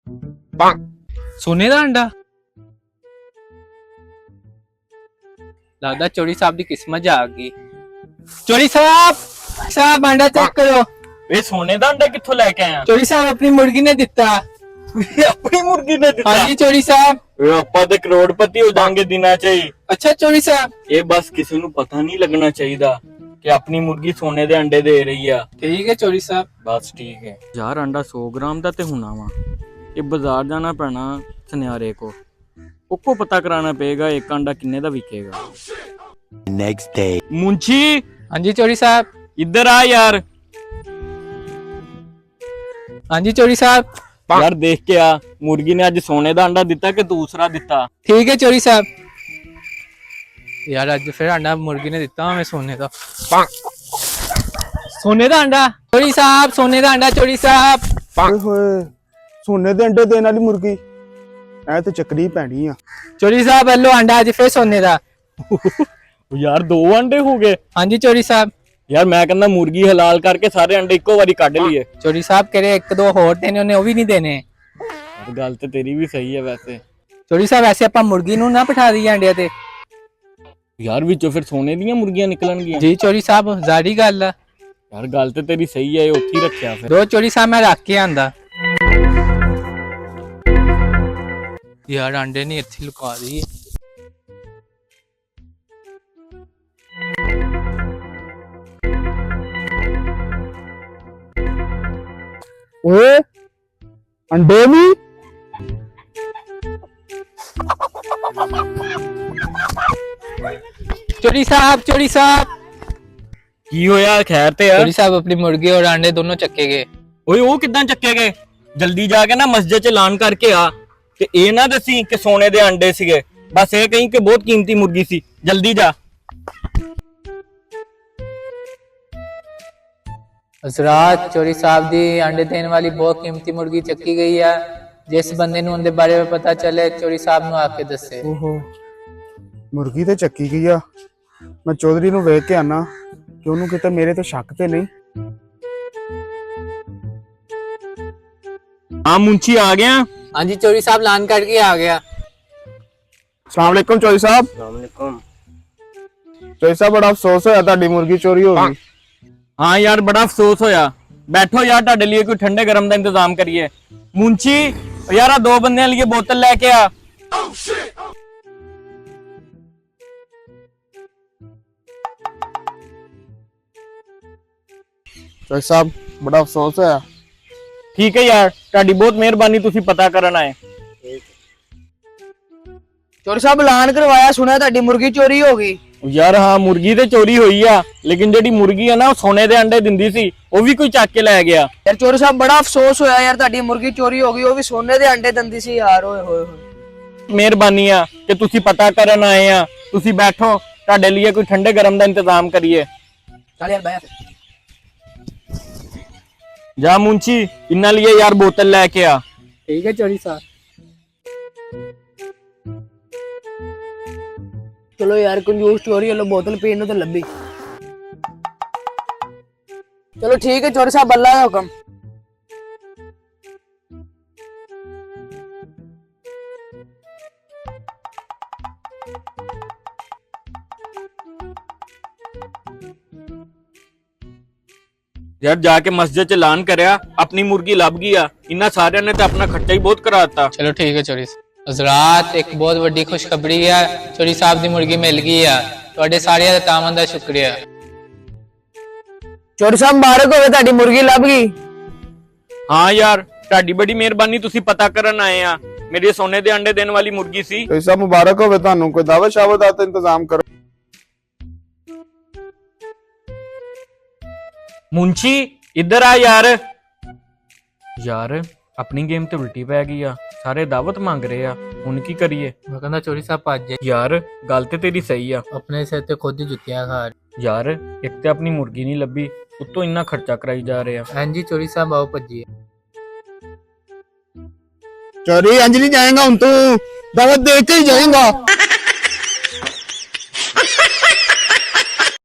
सोने का अंडा लगता चोरी साहब की किस्मत जाग गई। चोरी साहब साहब अंडा चेक करो। ਇਹ ਸੋਨੇ ਦਾ ਅੰਡਾ ਕਿੱਥੋਂ ਲੈ ਕੇ ਆਇਆ? चोरी साहब अपनी मुर्गी ने दिता। ਆਪਣੀ ਮੁਰਗੀ ਨੇ ਦਿੱਤਾ? हाँ जी चोरी साहब। ਓਏ ਆਪਾਂ ਤੇ ਕਰੋੜਪਤੀ ਹੋ ਜਾਾਂਗੇ ਦਿਨਾਂ ਚ ਹੀ। अच्छा चोरी साहब। ਇਹ ਬਸ ਕਿਸੇ ਨੂੰ ਪਤਾ ਨਹੀਂ ਲੱਗਣਾ ਚਾਹੀਦਾ ਕਿ ਆਪਣੀ ਮੁਰਗੀ ਸੋਨੇ ਦੇ ਅੰਡੇ ਦੇ ਰਹੀ ਆ। ठीक है चोरी साहब। ਬਸ ਠੀਕ ਹੈ ਯਾਰ। ਅੰਡਾ 100 ਗ੍ਰਾਮ ਦਾ ਤੇ ਹੋਣਾ ਵਾ। ਇਹ ਬਾਜ਼ਾਰ ਜਾਣਾ ਪੈਣਾ ਸੁਨਿਆਰੇ ਕੋ। ਉਹਕੋ ਪਤਾ ਕਰਾਣਾ ਪਏਗਾ ਇੱਕ ਅੰਡਾ ਕਿੰਨੇ ਦਾ ਵਿਕੇਗਾ। Next day. ਮੁੰਚੀ हाँ जी चोरी साहब। ਇੱਧਰ ਆ ਯਾਰ। हाँ जी चोरी साहब। ਯਾਰ ਦੇਖ ਕੇ ਆ ਮੁਰਗੀ ਨੇ ਅੱਜ ਸੋਨੇ ਦਾ ਅੰਡਾ ਦਿੱਤਾ ਕਿ ਦੂਸਰਾ ਦਿੱਤਾ। ठीक है चोरी साहब। यार आज फिर अंडा मुर्गी ने दिता हमें सोने का। सोने का अंडा चोरी साहब। सोने का अंडा चोरी साहब। ਓਏ ਹੋਏ ਸੋਨੇ ਦੇ ਅੰਡੇ ਦੇਣ ਵਾਲੀ ਮੁਰਗੀ ਐ ਤੇ ਚੱਕਰੀ ਪੈਣੀ ਆ। चोरी साहब हेलो अंडा आज फिर सोने का। ਯਾਰ 2 ਅੰਡੇ ਹੋ ਗਏ। हाँ जी चोरी साहब। ਯਾਰ ਮੈਂ ਕਹਿੰਦਾ ਮੁਰਗੀ ਹਲਾਲ ਕਰਕੇ ਸਾਰੇ ਅੰਡੇ ਇੱਕੋ ਵਾਰੀ ਕੱਢ ਲਈਏ। चोरी साहब कह रहे 1-2 होर देने उन्हें वो भी नहीं देने। ਗੱਲ ਤੇ ਤੇਰੀ ਵੀ ਸਹੀ ਹੈ ਵੈਸੇ। चोरी साहब ऐसे ਆਪਾਂ ਮੁਰਗੀ ਨੂੰ ਨਾ ਬਿਠਾ ਦਈਏ ਅੰਡਿਆਂ ਤੇ। ਯਾਰ ਵਿੱਚੋਂ ਫਿਰ ਸੋਨੇ ਦੀਆਂ ਮੁਰਗੀਆਂ ਨਿਕਲਣਗੀਆਂ। ਜੀ ਚੋਰੀ ਸਾਹਿਬ ਜ਼ਾਰੀ ਗੱਲ ਆ। ਯਾਰ ਗੱਲ ਤੇ ਤੇਰੀ ਸਹੀ ਹੈ। ਇਹ ਉੱਥੇ ਹੀ ਰੱਖਿਆ ਫਿਰ। ਦੋ ਚੋਰੀ ਸਾਹਿਬ ਮੈਂ ਰੱਖ ਕੇ ਆਂਦਾ। ਯਾਰ ਅੰਡੇ ਨਹੀਂ ਇੱਥੇ ਲੁਕਾ ਦਈਏ। ਓਏ ਅੰਡੇ ਵੀ चोरी साहब ਕੀ ਹੋਇਆ? ਖੈਰ ਤੇ ਆ? चोरी साहब अपनी मुर्गी और अंडे दोनों चक्के गए। ਓਏ ਉਹ ਕਿੱਦਾਂ ਚੱਕੇ ਗਏ? ਜਲਦੀ ਜਾ ਕੇ ਨਾ ਮਸਜਿਦ ਚ ਐਲਾਨ ਕਰਕੇ ਆ ਤੇ ਇਹ ਨਾ ਦੱਸੀ ਕਿ ਸੋਨੇ ਦੇ ਅੰਡੇ ਸੀਗੇ। ਬਸ ਇਹ ਕਹੀਂ ਕਿ ਬਹੁਤ ਕੀਮਤੀ ਮੁਰਗੀ ਸੀ। ਜਲਦੀ ਜਾ। हजरात चोरी साहब दी अंडे देने वाली बहुत कीमती मुर्गी चक्की गई है। जिस बंदे ਨੂੰ ਉਹਦੇ ਬਾਰੇ ਵਿੱਚ ਪਤਾ ਚੱਲੇ ਚੋਰੀ ਸਾਹਿਬ ਨੂੰ ਆ ਕੇ ਦੱਸੇ। ਓਹੋ ਮੁਰਗੀ ਤੇ ਚੱਕੀ ਗਈ ਆ। ਮੈਂ ਚੌਧਰੀ ਨੂੰ ਵੇਖ ਕੇ ਆਣਾ ਕਿ ਉਹਨੂੰ ਕਿਤੇ ਮੇਰੇ ਤੇ ਸ਼ੱਕ ਤੇ ਨਹੀਂ। ਹਾਂ ਮੁੰਚੀ ਆ ਗਿਆ। हाँ जी चोरी साहब लान करके आ गया। अस्सलाम वालेकुम चौधरी साहब। अस्सलाम। चौधरी साहब बड़ा अफसोस होया ਤੁਹਾਡੀ ਮੁਰਗੀ ਚੋਰੀ ਹੋ ਗਈ। ਹਾਂ ਯਾਰ ਬੜਾ ਅਫਸੋਸ ਹੋਇਆ। ਬੈਠੋ ਯਾਰ ਤੁਹਾਡੇ ਲਈ ਕੋਈ ਠੰਡੇ ਗਰਮ ਦਾ ਇੰਤਜ਼ਾਮ ਕਰੀਏ। ਮੁੰਚੀ ਯਾਰ ਆ 2 ਬੰਦਿਆਂ ਲਈ ਬੋਤਲ ਲੈ ਕੇ ਆ। ਚੌਧਰੀ ਸਾਹਿਬ ਬੜਾ ਅਫਸੋਸ ਹੋਇਆ। ਠੀਕ ਹੈ ਯਾਰ ਤੁਹਾਡੀ ਬਹੁਤ ਮਿਹਰਬਾਨੀ ਤੁਸੀਂ ਪਤਾ ਕਰਨ ਆਏ। ਚੋਰੀ ਸਾਹਿਬ ਐਲਾਨ ਕਰਵਾਇਆ ਸੁਣਿਆ ਤੁਹਾਡੀ ਮੁਰਗੀ ਚੋਰੀ ਹੋ ਗਈ। ਯਾਰ ਹਾਂ ਮੁਰਗੀ ਤੇ ਚੋਰੀ ਹੋਈ ਆ ਲੇਕਿਨ ਜਿਹੜੀ ਮੁਰਗੀ ਆ ਨਾ ਉਹ ਸੋਨੇ ਦੇ ਅੰਡੇ ਦਿੰਦੀ ਸੀ। ਉਹ ਵੀ ਕੋਈ ਚੱਕ ਕੇ ਲੈ ਗਿਆ। ਯਾਰ ਚੋਰੀ ਸਾਹਿਬ ਬੜਾ ਅਫਸੋਸ ਹੋਇਆ ਯਾਰ ਤੁਹਾਡੀ ਮੁਰਗੀ ਚੋਰੀ ਹੋ ਗਈ। ਉਹ ਵੀ ਸੋਨੇ ਦੇ ਅੰਡੇ ਦਿੰਦੀ ਸੀ ਯਾਰ। ਓਏ ਹੋਏ ਹੋਏ ਮਿਹਰਬਾਨੀ ਆ ਕਿ ਤੁਸੀਂ ਪਤਾ ਕਰਨ ਆਏ ਆ। ਤੁਸੀਂ ਬੈਠੋ ਤੁਹਾਡੇ ਲਈ ਕੋਈ ਠੰਡੇ ਗਰਮ ਦਾ ਇੰਤਜ਼ਾਮ ਕਰੀਏ। ਚੱਲ ਯਾਰ ਬੈ। ਜਾ ਮੁੰਚੀ ਇਹਨਾਂ ਲਈ ਯਾਰ ਬੋਤਲ ਲੈ ਕੇ ਆ। ठीक है चोरी साहब। ਚਲੋ ਯਾਰ ਕੰਜੂਸ ਚੋਰੀ ਵੱਲੋਂ ਬੋਤਲ ਪੀਣ ਨੂੰ ਤਾਂ ਲੱਭੀ। ਚਲੋ ਠੀਕ ਹੈ ਚੋਰੀ ਸਾਹਿਬ ਅੱਲਾ ਦਾ ਹੁਕਮ। ਯਾਰ ਜਾ ਕੇ ਮਸਜਿਦ ਚ ਐਲਾਨ ਕਰਿਆ ਆਪਣੀ ਮੁਰਗੀ ਲੱਭ ਗਈ ਆ। ਇਹਨਾਂ ਸਾਰਿਆਂ ਨੇ ਤਾਂ ਆਪਣਾ ਖਰਚਾ ਹੀ ਬਹੁਤ ਕਰਾ ਦਿੱਤਾ। चलो ठीक है चोरी साहब। हजरात एक बहुत बड़ी खुशखबरी है। चोरी साहब की मुर्गी मिल गई है। ਤੁਹਾਡੇ ਸਾਰਿਆਂ ਦਾ ਤਾਮਨ ਦਾ ਸ਼ੁਕਰੀਆ। ਚੋਰੀ ਸਾਹਿਬ ਮੁਬਾਰਕ ਹੋਵੇ ਤੁਹਾਡੀ ਮੁਰਗੀ ਲੱਭ ਗਈ। ਹਾਂ ਯਾਰ ਤੁਹਾਡੀ ਬੜੀ ਮਿਹਰਬਾਨੀ ਤੁਸੀਂ ਪਤਾ ਕਰਨ ਆਏ ਆ। ਮੇਰੇ ਸੋਨੇ ਦੇ ਅੰਡੇ ਦੇਣ ਵਾਲੀ ਮੁਰਗੀ ਸੀ। ਚੌਧਰੀ ਸਾਹਿਬ ਮੁਬਾਰਕ ਹੋਵੇ ਤੁਹਾਨੂੰ। ਕੋਈ ਦਾਵਤ ਸ਼ਾਵਤ ਦਾ ਤਾਂ ਇੰਤਜ਼ਾਮ ਕਰੋ। ਮੁੰਚੀ ਇੱਧਰ ਆ ਯਾਰ। ਯਾਰ ਆਪਣੀ ਗੇਮ ਤੇ ਉਲਟੀ ਪੈ ਗਈ ਆ। ਸਾਰੇ ਦਾਵਤ ਮੰਗ ਰਹੇ ਆ। ਹੁਣ ਕੀ ਕਰੀਏ? ਮੈਂ ਕਹਿੰਦਾ ਚੋਰੀ ਸਾਹਿਬ ਭੱਜ ਜਾਏ। ਯਾਰ ਗੱਲ ਤੇ ਤੇਰੀ ਸਹੀ ਆ। ਆਪਣੇ ਸਿਰ ਤੇ ਖੁਦ ਹੀ ਜੁੱਤੀਆਂ ਖਾ ਰਹੇ। ਯਾਰ ਇੱਕ ਤੇ ਆਪਣੀ ਮੁਰਗੀ ਨਹੀਂ ਲੱਭੀ ਉੱਤੋਂ ਇੰਨਾ ਖਰਚਾ ਕਰਾਈ ਜਾ ਰਹੇ ਆ। ਹਾਂਜੀ ਚੋਰੀ ਸਾਹਿਬ ਆਓ ਭੱਜੀਏ। ਚੌਧਰੀ ਅੰਜ ਨਹੀਂ ਜਾਏਗਾ ਹੁਣ ਤੂੰ ਦਾਵਤ ਦੇ ਕੇ ਹੀ ਜਾਏਗਾ।